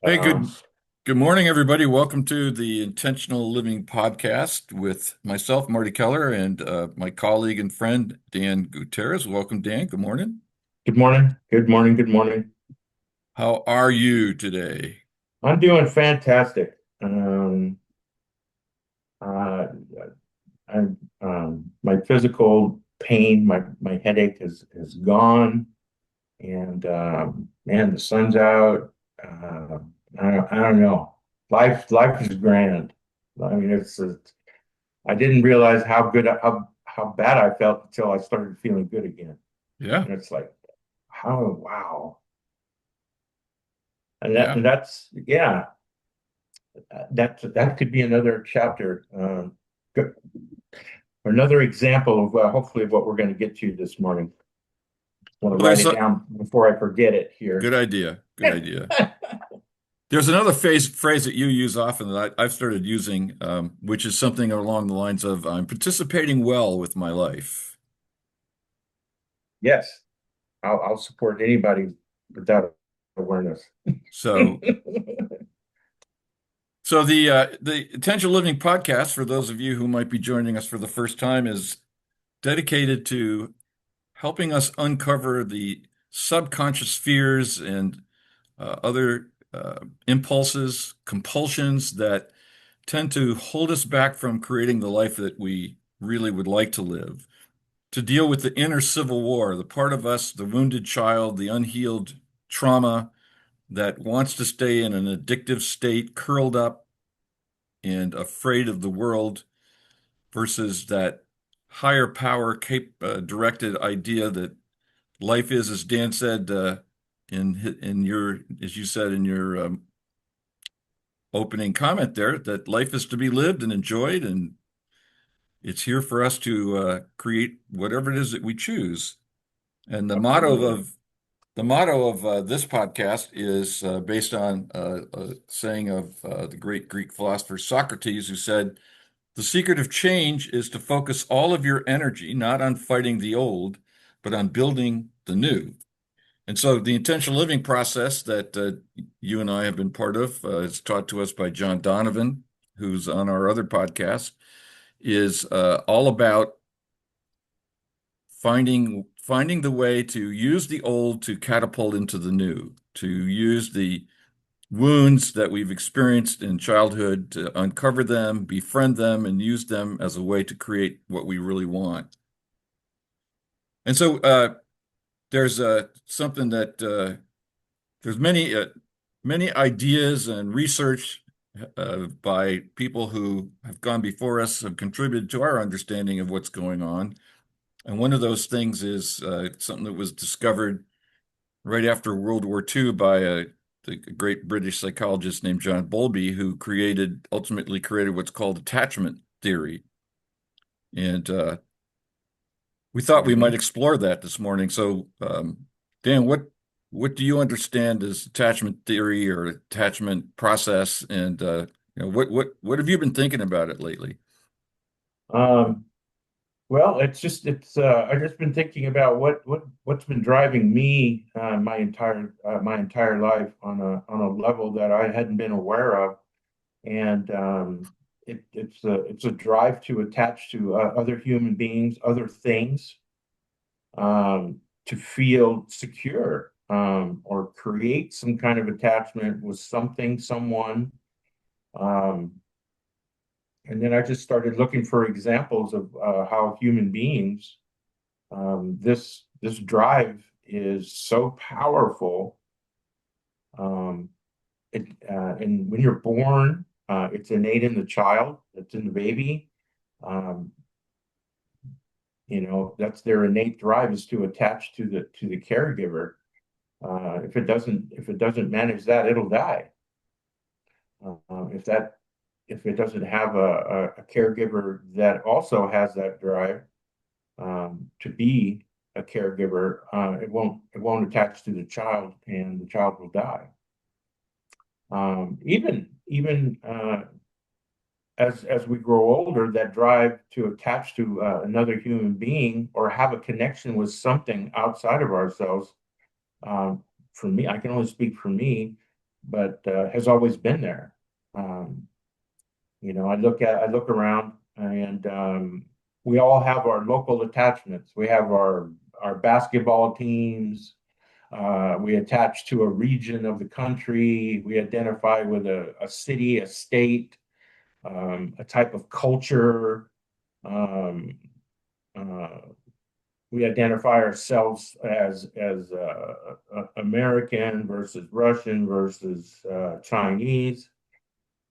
Hey, Um, good morning, everybody. Welcome to the Intentional Living Podcast with myself, Marty Keller, and my colleague and friend, Dan Gutierrez. Welcome, Dan. Good morning. Good morning. Good morning. Good morning. How are you today? I'm doing fantastic. Uh, my physical pain, my headache is gone, and man, the sun's out. Uh, I don't know. Life is grand. I mean, I didn't realize how bad I felt until I started feeling good again, Yeah, and it's like, how wow. And yeah. that's yeah. That could be another chapter, or another example of hopefully of what we're going to get to this morning. I want to Well, write it down before I forget it here. good idea. Good idea. There's another phrase that you use often that I've started using, which is something along the lines of "I'm participating well with my life." Yes, I'll support anybody with that awareness. So, the Intentional Living podcast, for those of you who might be joining us for the first time, is dedicated to helping us uncover the subconscious fears and other impulses, compulsions that tend to hold us back from creating the life that we really would like to live. To deal with the inner civil war, the part of us, the wounded child, the unhealed trauma that wants to stay in an addictive state, curled up and afraid of the world, versus that higher power directed idea that life is, as Dan said, in your, as you said in your opening comment there, that life is to be lived and enjoyed, and it's here for us to create whatever it is that we choose. And Absolutely. the motto of this podcast is based on a saying of the great Greek philosopher Socrates, who said, "The secret of change is to focus all of your energy not on fighting the old, but on building the new." And so the intentional living process that you and I have been part of, is taught to us by John Donovan, who's on our other podcast, is all about finding the way to use the old to catapult into the new, to use the wounds that we've experienced in childhood to uncover them, befriend them, and use them as a way to create what we really want. And so there's something that there's many ideas and research by people who have gone before us have contributed to our understanding of what's going on. And one of those things is something that was discovered right after World War II by the great British psychologist named John Bowlby, who ultimately created what's called attachment theory. And we thought we might Mhm. explore that this morning. So, Dan, what do you understand as attachment theory or attachment process? And what have you been thinking about it lately? Um, well, I've just been thinking about what's been driving me my entire life on a level that I hadn't been aware of, and it's a drive to attach to other human beings, other things, to feel secure, or create some kind of attachment with something, someone. Um, and then I just started looking for examples of how human beings, this drive is so powerful. Um, and when you're born, it's innate in the child, it's in the baby. Um, that's their innate drive, is to attach to the caregiver. If it doesn't manage that, it'll die. If it doesn't have a caregiver that also has that drive, to be a caregiver, it won't attach to the child, and the child will die. Even as we grow older, that drive to attach to another human being or have a connection with something outside of ourselves. For me, I can only speak for me. but has always been there. Um, I look around, and we all have our local attachments. We have our basketball teams. We attach to a region of the country. We identify with a city, a state, a type of culture. Um, uh, we identify ourselves as American versus Russian versus Chinese.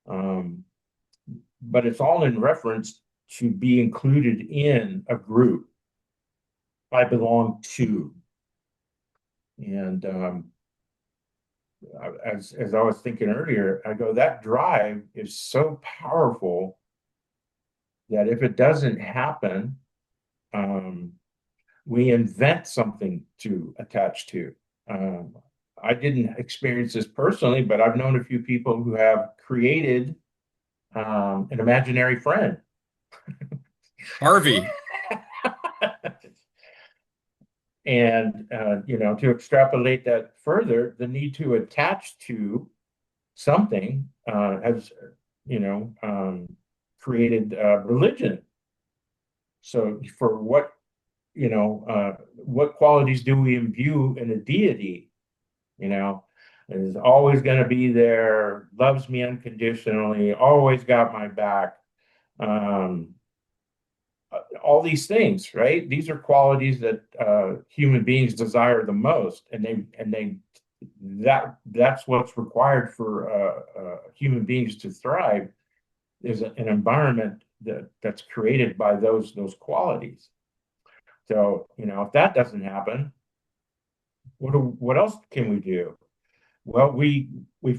Um, but it's all in reference to be included in a group I belong to. And as I was thinking earlier, I go, that drive is so powerful that if it doesn't happen, um, we invent something to attach to. Um, I didn't experience this personally, but I've known a few people who have created an imaginary friend. Harvey, And to extrapolate that further, the need to attach to something has, you know, um, created religion. So, for what qualities do we imbue in a deity? You know, is always going to be there, loves me unconditionally, always got my back. Um, all these things, right? These are qualities that human beings desire the most, and that's what's required for human beings to thrive is an environment that's created by those qualities. So, if that doesn't happen, what else can we do? Well, we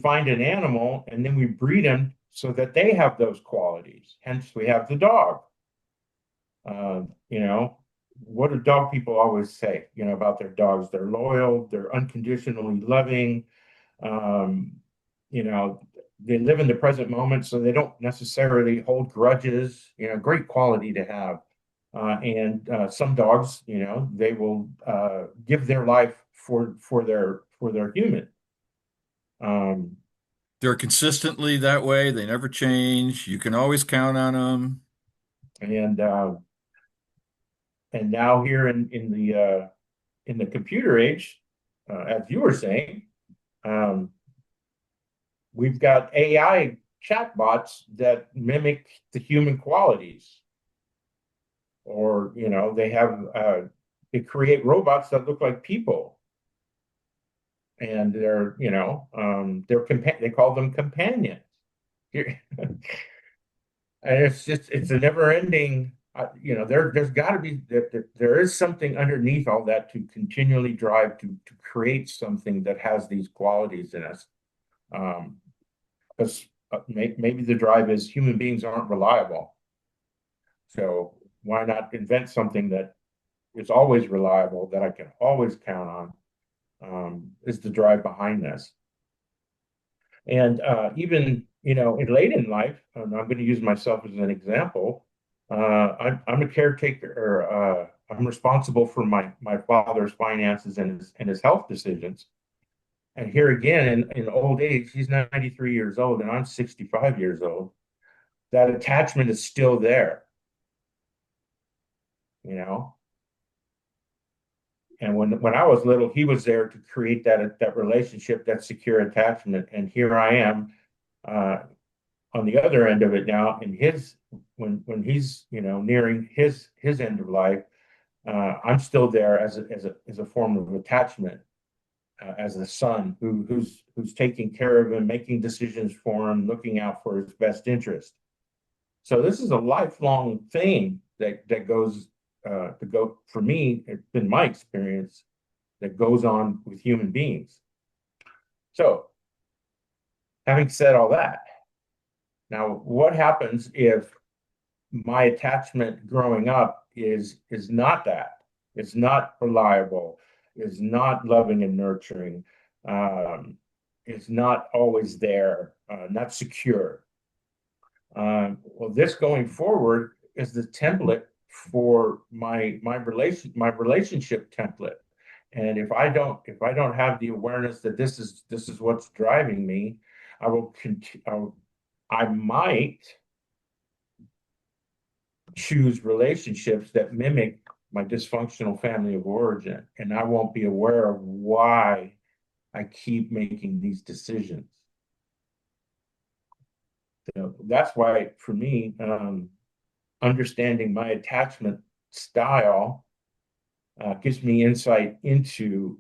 find an animal and then we breed them so that they have those qualities. Hence, we have the dog. Uh, you know, what do dog people always say, about their dogs? They're loyal, they're unconditionally loving, um, you know, they live in the present moment, so they don't necessarily hold grudges, great quality to have. And some dogs, they will give their life for their human. Um, they're consistently that way. They never change. You can always count on them. and and now here in the computer age, as you were saying, um, we've got AI chatbots that mimic the human qualities, or they create robots that look like people, and they call them companions. And it's a never ending. There's got to be there is something underneath all that to continually drive to create something that has these qualities in us. Um, because maybe the drive is human beings aren't reliable. So why not invent something that is always reliable, that I can always count on, is the drive behind this. And even, late in life, and I'm going to use myself as an example. I'm a caretaker, or I'm responsible for my father's finances and his health decisions. And here again, in old age, he's 93 years old and I'm 65 years old. That attachment is still there, you know. And when I was little, he was there to create that relationship, that secure attachment. And here I am, uh, on the other end of it now, in his when he's nearing his end of life. I'm still there as a form of attachment, as a son who's taking care of him, making decisions for him, looking out for his best interest. So this is a lifelong thing that goes to go for me. It's been my experience that goes on with human beings. So, having said all that, now what happens if my attachment growing up is not that? It's not reliable. It's not loving and nurturing. Um, it's not always there. Not secure. Well, this going forward is the template for my relationship template, And if I don't have the awareness that this is what's driving me, I will continue. I might choose relationships that mimic my dysfunctional family of origin, and I won't be aware of why I keep making these decisions. So that's why, for me, understanding my attachment style gives me insight into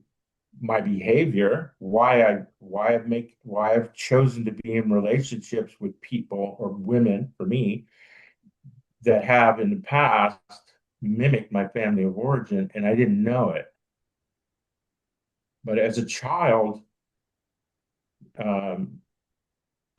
my behavior, why I've chosen to be in relationships with people or women for me that have in the past mimicked my family of origin, and I didn't know it. But as a child, um,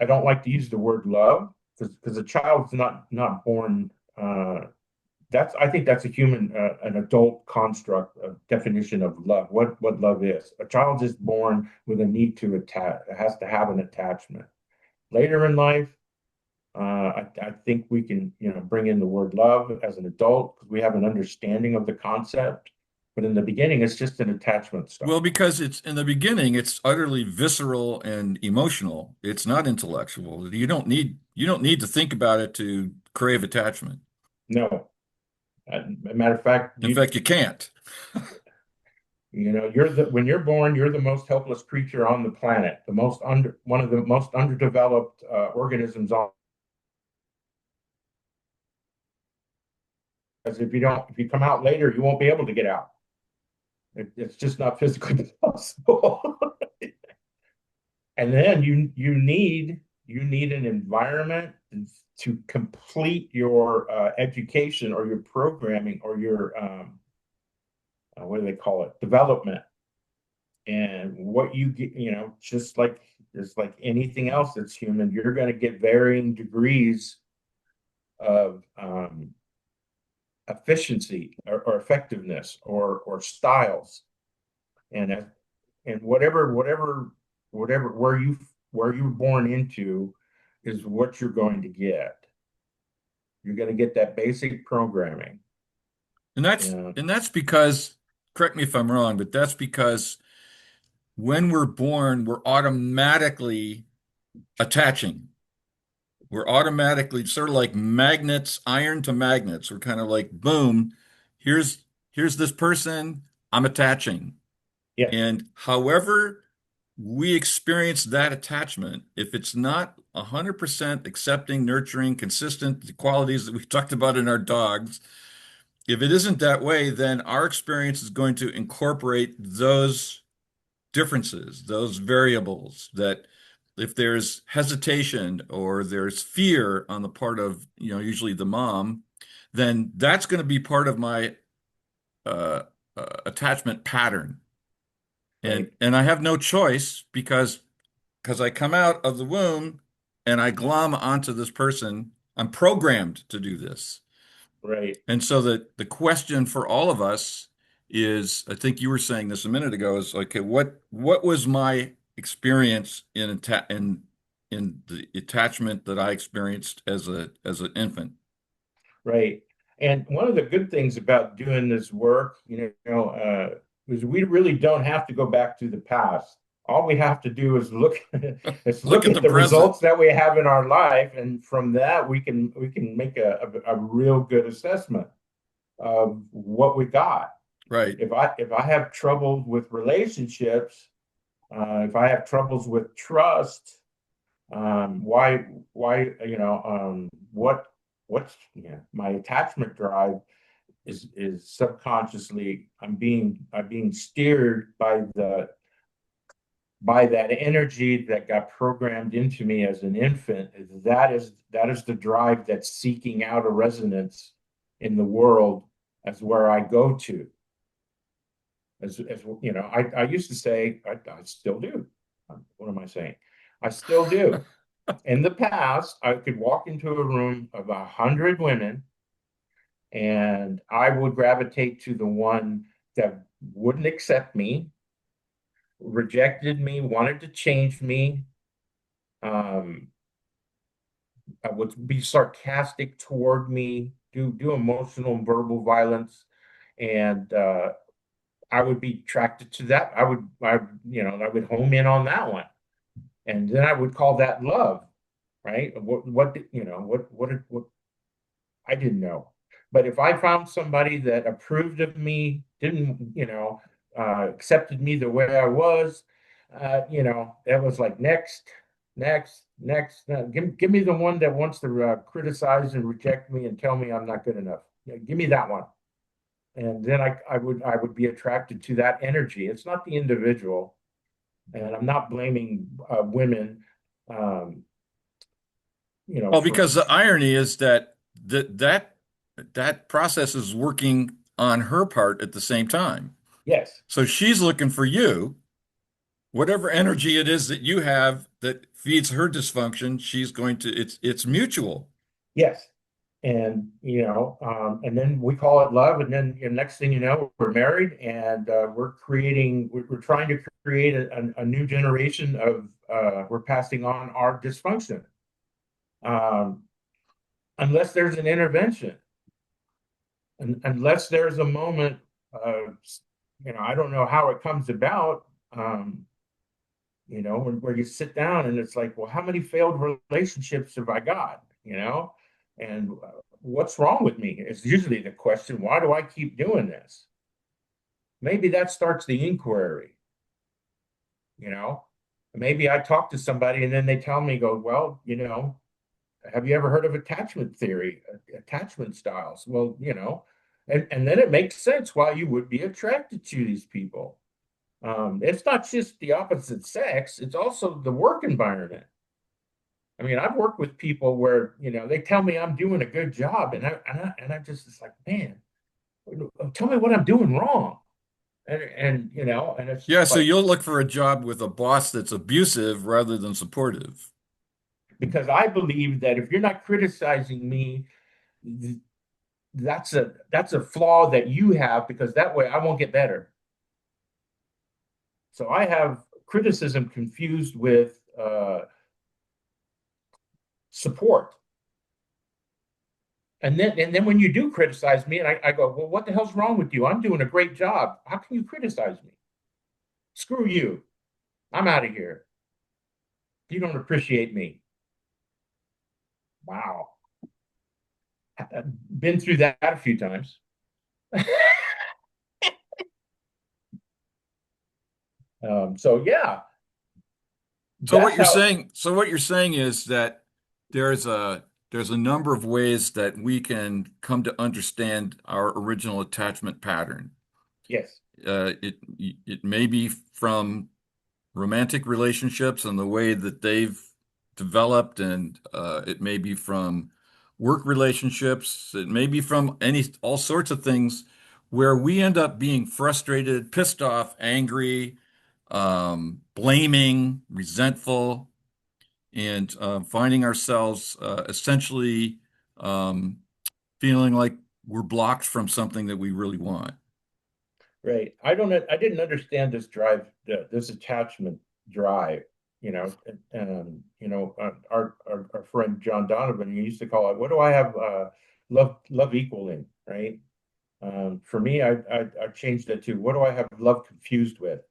I don't like to use the word love because a child's not born. I think that's a human, an adult construct, a definition of love. What love is? A child is born with a need to attach. It has to have an attachment. Later in life, I think we can, bring in the word love as an adult because we have an understanding of the concept. But in the beginning, it's just an attachment Well, style. because it's in the beginning, it's utterly visceral and emotional. It's not intellectual. You don't need to think about it to crave attachment. No, matter of fact, In fact, you can't. when you're born, you're the most helpless creature on the planet, one of the most underdeveloped organisms on. Because if you come out later, you won't be able to get out. It's just not physically possible. And then you need an environment to complete your education or your programming or your what do they call it? Development. And what you get, just like anything else that's human, you're going to get varying degrees of efficiency or effectiveness or styles. And and whatever where you're born into is what you're going to get. You're going to get that basic programming. And that's And and that's because, correct me if I'm wrong, but that's because when we're born, we're automatically attaching. We're automatically sort of like magnets, iron to magnets. We're kind of like, boom, here's here's this person, I'm attaching. yes, And however we experience that attachment, if it's not 100% accepting, nurturing, consistent, the qualities that we talked about in our dogs, if it isn't that way, then our experience is going to incorporate those differences, those variables that if there's hesitation or there's fear on the part of, usually the mom, then that's going to be part of my uh, attachment pattern. And right, and I have no choice because I come out of the womb and I glom onto this person. I'm programmed to do this. right, And so the question for all of us is, I think you were saying this a minute ago, is okay, what was my experience in the attachment that I experienced as an infant? right. And one of the good things about doing this work, is we really don't have to go back to the past. All we have to do is look is Look look at at the the present. results that we have in our life, and from that we can make a real good assessment of what we got. Right. If I have trouble with relationships, if I have troubles with trust, why my attachment drive is subconsciously I'm being steered by that energy that got programmed into me as an infant. That is the drive that's seeking out a resonance in the world as where I go to. I used to say, I still do. What am I saying? I still do. In the past, I could walk into a room of 100 women, and I would gravitate to the one that wouldn't accept me, rejected me, wanted to change me, um, would be sarcastic toward me, do emotional and verbal violence, and I would be attracted to that. I would home in on that one. And then I would call that love, right? What I didn't know. But if I found somebody that approved of me, didn't, accepted me the way I was, that was like next, next, next. Give me the one that wants to criticize and reject me and tell me I'm not good enough. Yeah, give me that one. And then I would be attracted to that energy. It's not the individual, and I'm not blaming women, um, Well, for because the irony is that that process is working on her part at the same time. yes. So she's looking for you, whatever energy it is that you have that feeds her dysfunction, she's going to, it's mutual. Yes. And then we call it love. And then next thing you know, we're married and we're trying to create a new generation of, we're passing on our dysfunction. Um, unless there's an intervention, and unless there's a moment, I don't know how it comes about, where you sit down and it's like, well, how many failed relationships have I got? And what's wrong with me? It's usually the question, why do I keep doing this? Maybe that starts the inquiry, you know? Maybe I talk to somebody and then they tell me, go, well, have you ever heard of attachment theory, attachment styles? Well, and then it makes sense why you would be attracted to these people. It's not just the opposite sex, it's also the work environment. I mean, I've worked with people where, they tell me I'm doing a good job, and I just, it's like, man, tell me what I'm doing wrong. And it's Yeah, just so like, you'll look for a job with a boss that's abusive rather than supportive. because I believe that if you're not criticizing me, that's a flaw that you have, because that way I won't get better. So I have criticism confused with support. And then when you do criticize me, and I go, well, what the hell's wrong with you? I'm doing a great job. How can you criticize me? Screw you. I'm out of here. You don't appreciate me. Wow. I've been through that a few times. So yeah, that's how. So what you're saying is that there's a there's a number of ways that we can come to understand our original attachment pattern. Yes. It may be from romantic relationships and the way that they've developed, and it may be from work relationships. It may be from all sorts of things where we end up being frustrated, pissed off, angry, blaming, resentful, and finding ourselves essentially um, feeling like we're blocked from something that we really want. Right. I didn't understand this drive, this attachment drive, our friend John Donovan, he used to call it, what do I have love equaling, right? For me, I changed it to, what do I have love confused with?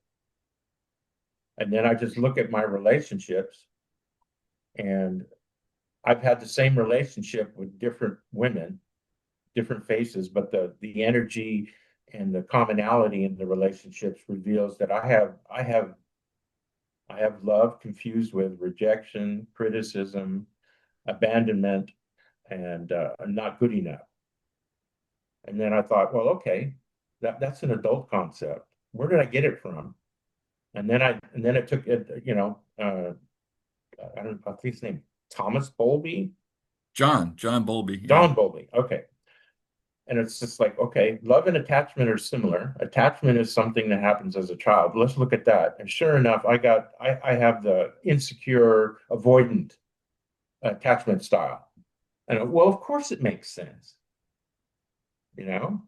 And then I just look at my relationships, and I've had the same relationship with different women, different faces, but the energy and the commonality in the relationships reveals that I have love confused with rejection, criticism, abandonment, and not good enough. And then I thought, well, okay, that's an adult concept. Where did I get it from? And then it took it, I don't know, I think his name Thomas Bowlby, John Bowlby, yeah. John Bowlby. Okay. And it's just like, okay, love and attachment are similar. Attachment is something that happens as a child. Let's look at that. And sure enough, I have the insecure, avoidant attachment style. And well, of course it makes sense, you know?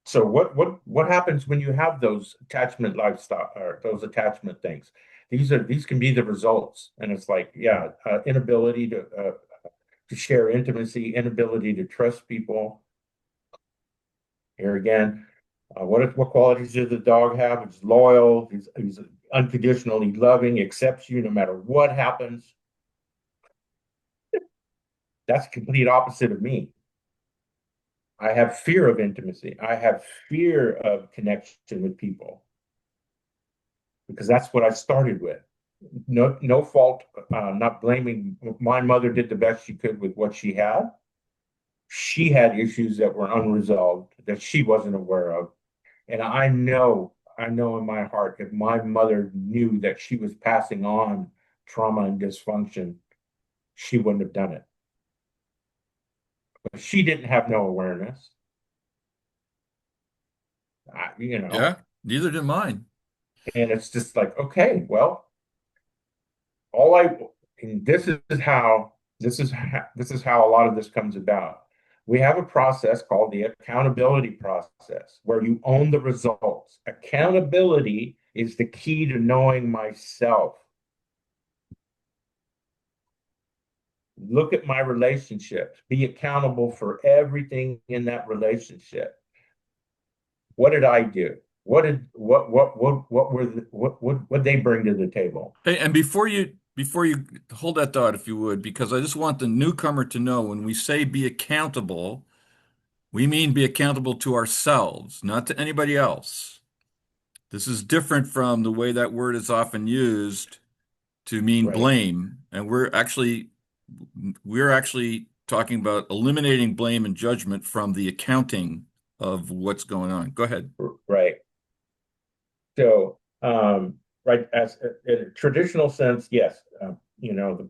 So what happens when you have those attachment lifestyle, or those attachment things? These can be the results. And it's like, yeah, inability to share intimacy, inability to trust people. Here again. What qualities does the dog have? He's loyal. He's unconditionally loving, accepts you no matter what happens. That's the complete opposite of me. I have fear of intimacy. I have fear of connection with people because that's what I started with. No fault, not blaming. My mother did the best she could with what she had. She had issues that were unresolved that she wasn't aware of. And I know in my heart, if my mother knew that she was passing on trauma and dysfunction, she wouldn't have done it. But she didn't have no awareness. You know, Yeah, neither did mine. and it's just like, okay, well, all I and this is how a lot of this comes about. We have a process called the accountability process where you own the results. Accountability is the key to knowing myself. Look at my relationships, be accountable for everything in that relationship. What did I do? What were what they bring to the table? Hey, and before you hold that thought, if you would, because I just want the newcomer to know when we say be accountable, we mean be accountable to ourselves, not to anybody else. This is different from the way that word is often used to mean Right, blame, and we're actually talking about eliminating blame and judgment from the accounting of what's going on. Go ahead. right. So, right, as in a traditional sense, yes, the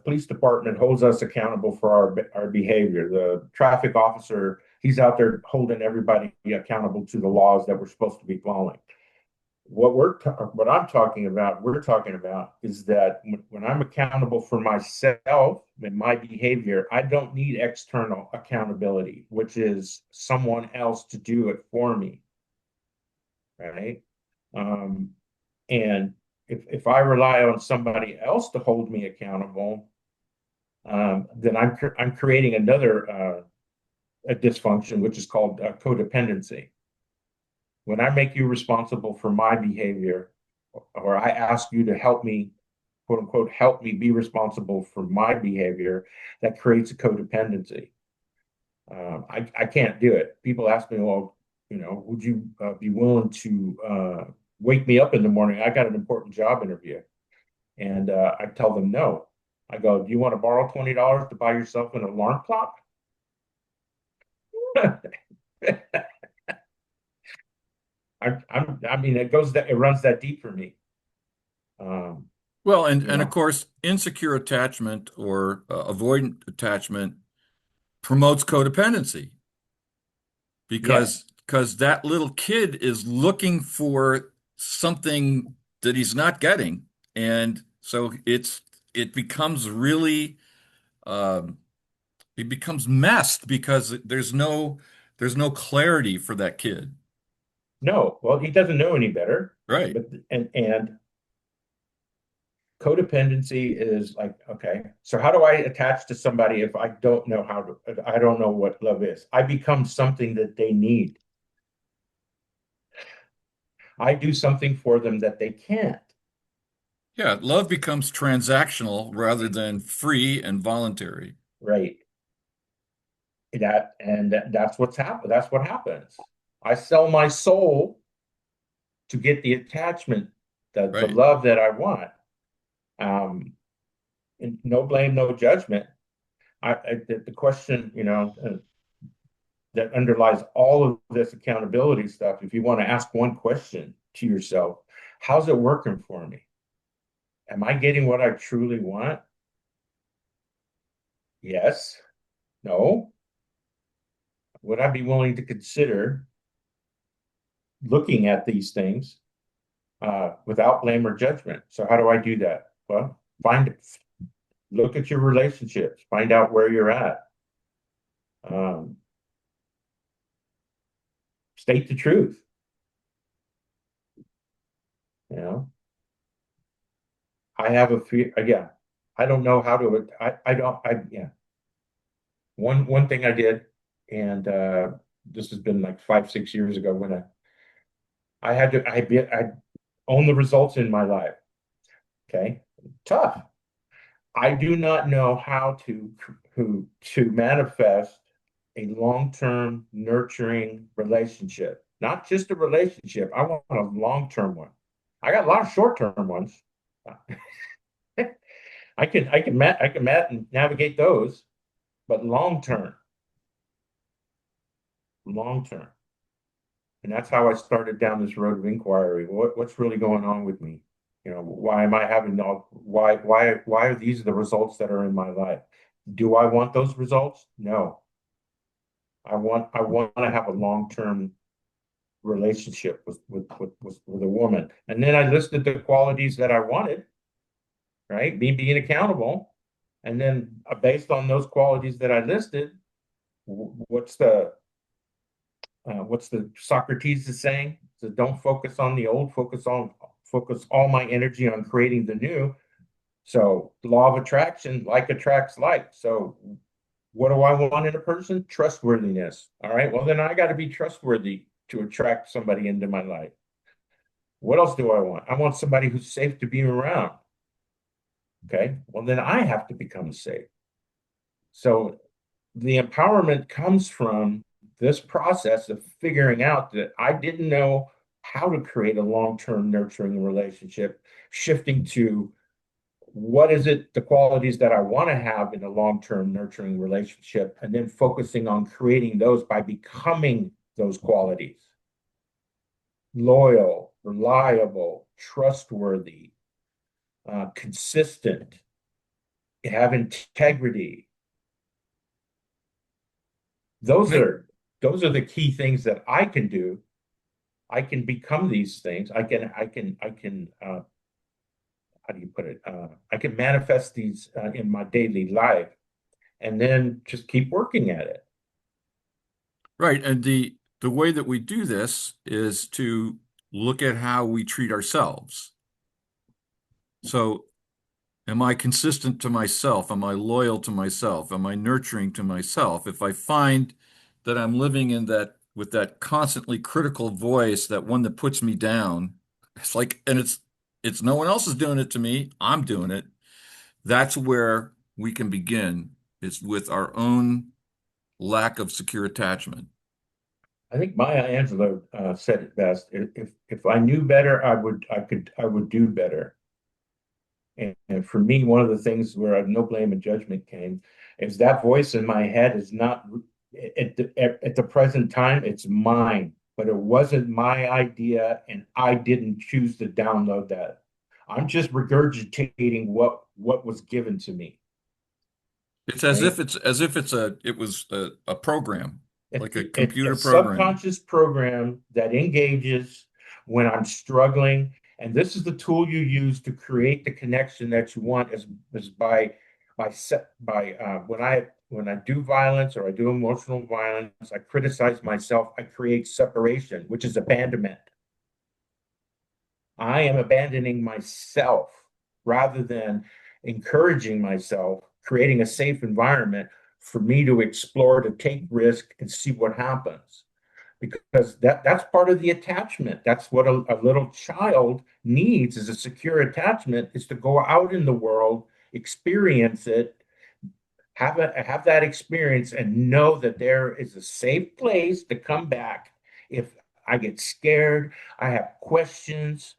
police department holds us accountable for our behavior. The traffic officer, he's out there holding everybody accountable to the laws that we're supposed to be following. What I'm talking about, we're talking about is that when I'm accountable for myself and my behavior, I don't need external accountability, which is someone else to do it for me, right? Um, and if I rely on somebody else to hold me accountable, then I'm creating another a dysfunction, which is called codependency. When I make you responsible for my behavior, or I ask you to help me, quote unquote, help me be responsible for my behavior, that creates a codependency. I can't do it. People ask me, well, would you be willing to wake me up in the morning? I got an important job interview. And I tell them no. I go, do you want to borrow $20 to buy yourself an alarm clock? I mean, it runs that deep for me. Um, Well, and you and of know, course, insecure attachment or avoidant attachment promotes codependency yes, because that little kid is looking for something that he's not getting, and so it becomes really um, it becomes messed because there's no clarity for that kid. no, well, he doesn't know any better. Right. But and codependency is like, okay, so how do I attach to somebody if I don't know I don't know what love is? I become something that they need. I do something for them that they can't. Yeah, love becomes transactional rather than free and voluntary. Right. That's what's happened. That's what happens. I sell my soul to get the attachment, the Right. love that I want. Um, and no blame, no judgment. The question, that underlies all of this accountability stuff. If you want to ask one question to yourself, how's it working for me? Am I getting what I truly want? Yes. No. Would I be willing to consider looking at these things without blame or judgment? So how do I do that? Well, look at your relationships, find out where you're at. Um, State the truth. You know, I have a fear. Again, I don't know how to. I don't. I yeah. One thing I did, and this has been like 5, 6 years ago when I had to I own the results in my life. Okay. Tough. I do not know how to manifest a long-term nurturing relationship. Not just a relationship. I want a long-term one. I got a lot of short-term ones. I can navigate those, but long term. And that's how I started down this road of inquiry. What's really going on with me? Why am I having all, why are these the results that are in my life? Do I want those results? No. I want to have a long-term relationship with a woman. And then I listed the qualities that I wanted, right? Me being accountable. And then based on those qualities that I listed, what's the Socrates is saying? So don't focus on the old, focus all my energy on creating the new. So the law of attraction, like attracts like. So what do I want in a person? Trustworthiness. All right. Well, then I got to be trustworthy to attract somebody into my life. What else do I want? I want somebody who's safe to be around. Okay. Well, then I have to become safe. So the empowerment comes from this process of figuring out that I didn't know how to create a long-term nurturing relationship, shifting to what is it, the qualities that I want to have in a long-term nurturing relationship, and then focusing on creating those by becoming those qualities. Loyal, reliable, trustworthy, consistent, have integrity. Those Right. are those are the key things that I can do. I can become these things. I can how do you put it? I can manifest these in my daily life and then just keep working at it. Right. And the way that we do this is to look at how we treat ourselves. So, am I consistent to myself? Am I loyal to myself? Am I nurturing to myself? If I find that I'm living in that with that constantly critical voice, that one that puts me down, it's like, and it's no one else is doing it to me. I'm doing it. That's where we can begin. It's with our own lack of secure attachment. I think Maya Angelou said it best. If I knew better, I would do better. And for me, one of the things where no blame and judgment came is that voice in my head is not at the present time, it's mine, but it wasn't my idea, and I didn't choose to download that. I'm just regurgitating what was given to me, It's as right? if it was a program, like a It's a computer program. subconscious program that engages when I'm struggling. And this is the tool you use to create the connection that you want is by when I do violence or I do emotional violence, I criticize myself, I create separation, which is abandonment. I am abandoning myself rather than encouraging myself, creating a safe environment for me to explore, to take risk and see what happens. Because that's part of the attachment. That's what a little child needs is a secure attachment, is to go out in the world, experience it, have that experience and know that there is a safe place to come back if I get scared, I have questions,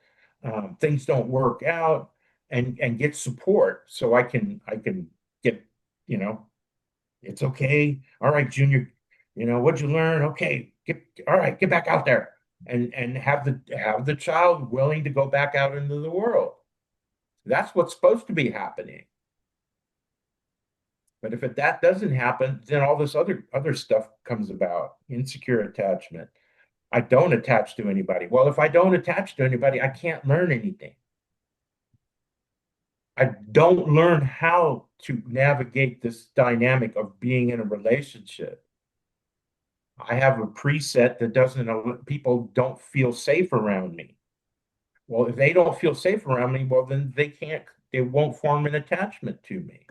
things don't work out, and get support so I can get, you know, it's okay. All right, Junior, what'd you learn? Okay, all right, get back out there and have the child willing to go back out into the world. That's what's supposed to be happening. But if that doesn't happen, then all this other stuff comes about. Insecure attachment. I don't attach to anybody. Well, if I don't attach to anybody, I can't learn anything. I don't learn how to navigate this dynamic of being in a relationship. I have a preset that doesn't, people don't feel safe around me. Well, if they don't feel safe around me, well, then they won't form an attachment to me.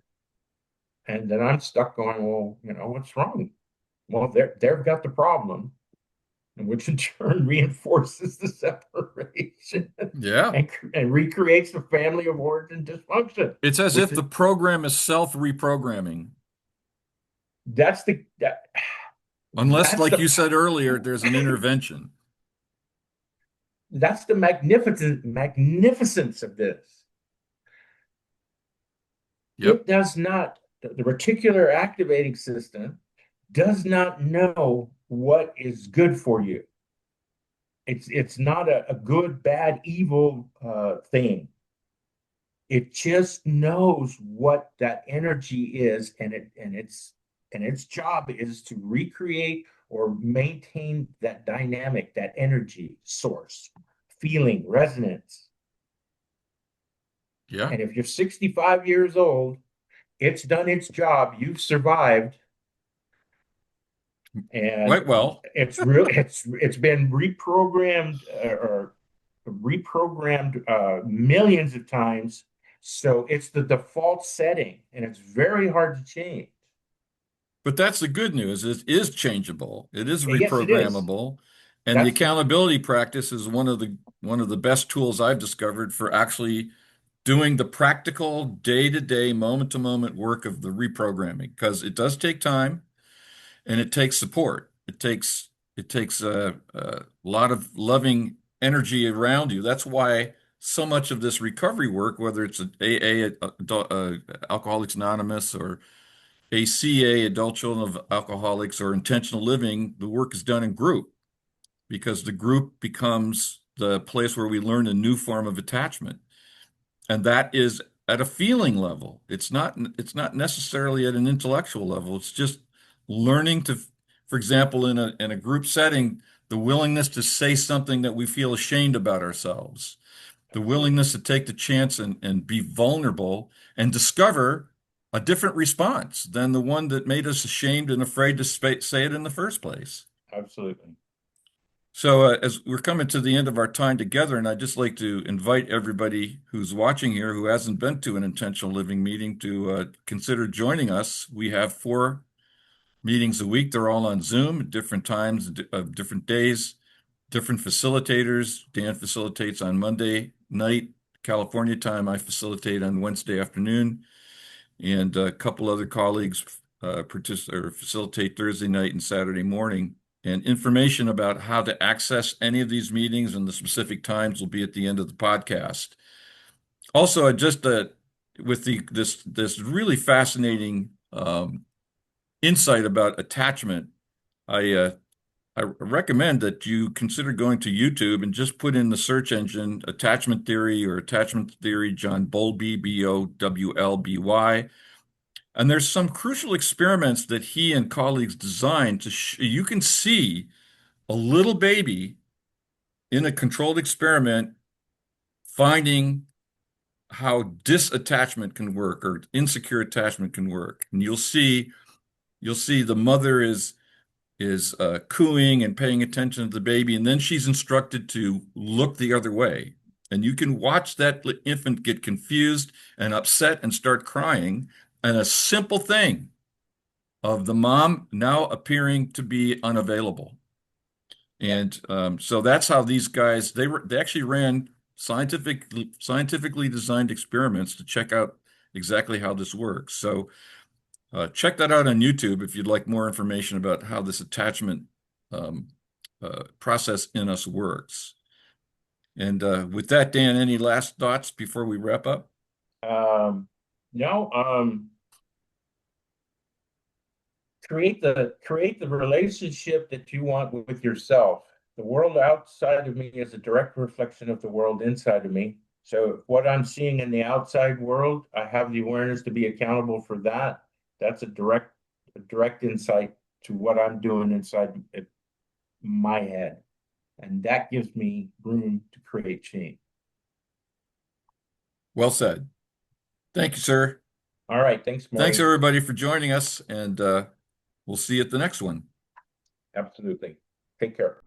And then I'm stuck going, well, what's wrong? Well, they've got the problem, and which in turn reinforces the separation Yeah. and recreates the family of origin dysfunction, It's as which if is the program is self-reprogramming. that's the that, Unless, that's like the you said earlier, there's an intervention. that's the magnificence of this. Yep. It does not, the reticular activating system does not know what is good for you. It's not a good, bad, evil thing. It just knows what that energy is, and its job is to recreate or maintain that dynamic, that energy source, feeling, resonance. Yeah. And if you're 65 years old, it's done its job. You've survived, and Quite well. it's been reprogrammed or reprogrammed millions of times. So it's the default setting, and it's very hard to change. But that's the good news. It is changeable. It is Yes, it is. reprogrammable. And the That's accountability practice is one of the best tools I've discovered for actually doing the practical day-to-day, moment-to-moment work of the reprogramming, because it does take time and it takes support. It takes a lot of loving energy around you. That's why so much of this recovery work, whether it's an AA, Alcoholics Anonymous, or ACA, Adult Children of Alcoholics, or intentional living, the work is done in group because the group becomes the place where we learn a new form of attachment. And that is at a feeling level. It's not necessarily at an intellectual level. It's just learning to, for example, in a group setting, the willingness to say something that we feel ashamed about ourselves, the absolutely, willingness to take the chance and be vulnerable and discover a different response than the one that made us ashamed and afraid to say it in the first place. absolutely. So, as we're coming to the end of our time together, and I'd just like to invite everybody who's watching here who hasn't been to an intentional living meeting to consider joining us. We have 4 meetings a week. They're all on Zoom at different times of different days, different facilitators. Dan facilitates on Monday night, California time. I facilitate on Wednesday afternoon, and a couple other colleagues participate or facilitate Thursday night and Saturday morning. And information about how to access any of these meetings and the specific times will be at the end of the podcast. Also, I just with this really fascinating insight about attachment, I I recommend that you consider going to YouTube and just put in the search engine attachment theory or attachment theory John Bowlby, Bowlby. And there's some crucial experiments that he and colleagues designed to you can see a little baby in a controlled experiment finding how disattachment can work or insecure attachment can work. And you'll see the mother is cooing and paying attention to the baby, and then she's instructed to look the other way. And you can watch that infant get confused and upset and start crying. And a simple thing of the mom now appearing to be unavailable. Yep. And so that's how these guys they actually ran scientifically designed experiments to check out exactly how this works. So check that out on YouTube if you'd like more information about how this attachment um, process in us works. And with that, Dan, any last thoughts before we wrap up? No, create the relationship that you want with yourself. The world outside of me is a direct reflection of the world inside of me. So what I'm seeing in the outside world, I have the awareness to be accountable for that. That's a direct insight to what I'm doing inside my head. And that gives me room to create change. Well said. Thank you, sir. All right. Thanks, Thanks, Maury. everybody, for joining us, and we'll see you at the next one. Absolutely. Take care.